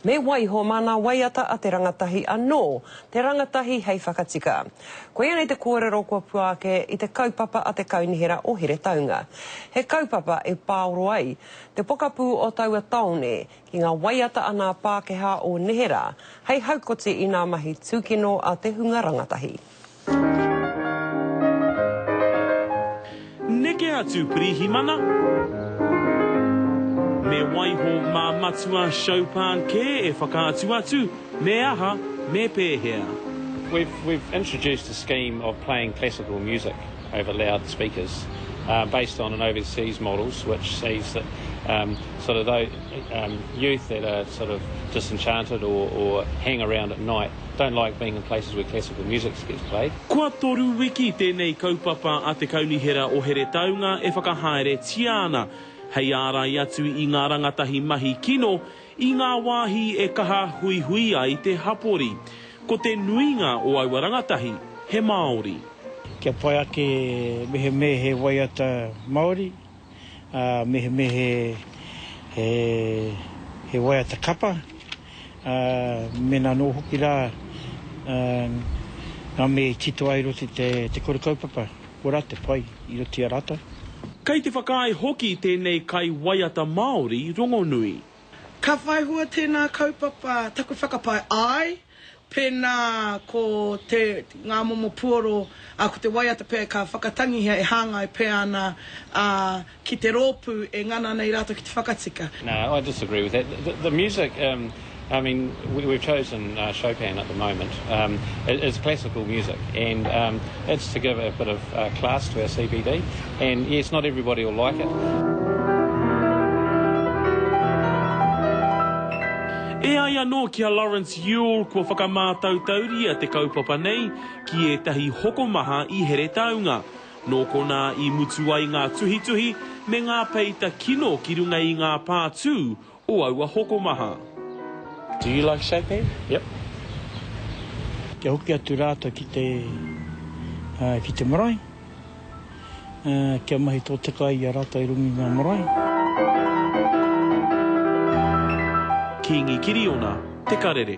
Me waiho mana waiata a te rangatahi anō, te rangatahi hei whakatika. Ko ia nei te kōrero kua puake i te kaupapa a te kaunihera o here taunga. He kaupapa e pāoro ai, te pokapū o taua taone ki ngā waiata ana Pākehā o Nehera, hei haukoti i ngā mahi tūkino a te hunga rangatahi. Neke atu pirihimana. Me waiho mā matua Chopin ke e whakaatu atu, me aha, me pēhea. We've introduced a scheme of playing classical music over loudspeakers based on an overseas models, which sees that sort of those youth that are sort of disenchanted or hang around at night don't like being in places where classical music gets played. Kua toru wiki tēnei kaupapa a te kaunihera o here taunga e whakahaere tiana. Hei ārai atu i ngā rangatahi mahi kino, i ngā wāhi e kaha hui hui ai te hapori. Ko te nuinga o aua rangatahi, he Māori. Kia pai ake mehe he waiata Māori, mehe he waiata kapa, me nā no hoki rā, ngā me tito ai roti te kore kaupapa, ora te pai i roti a rata. Kei te whakaai hoki tēnei kai waiata Māori rongonui. Ka whaihua tēnā kaupapa taku whakapai ai, pēnā ko ngā momo puoro ko te waiata pēr ka whakatangihia e hāngai pē ana ki te rōpū e ngana nei rātou ki te whakatika. No, I disagree with that. The music, I mean, we've chosen Chopin at the moment. It's classical music, and it's to give a bit of class to our CBD. And yes, not everybody will like it. E ai anō kia Lawrence Yule kua whakamātautauri a te kaupapa nei ki e tahi hokomaha i here taunga. Nō kona i mutu ai ngā tuhi me ngā peita kino ki runga i ngā pātū o aua hokomaha. Do you like Chopin? Yep. Kia hoki atu rātou ki te marae. Kia mahi tō tika i a rātou i rungi ngā marae. Ki ngi kiri ona, te karere.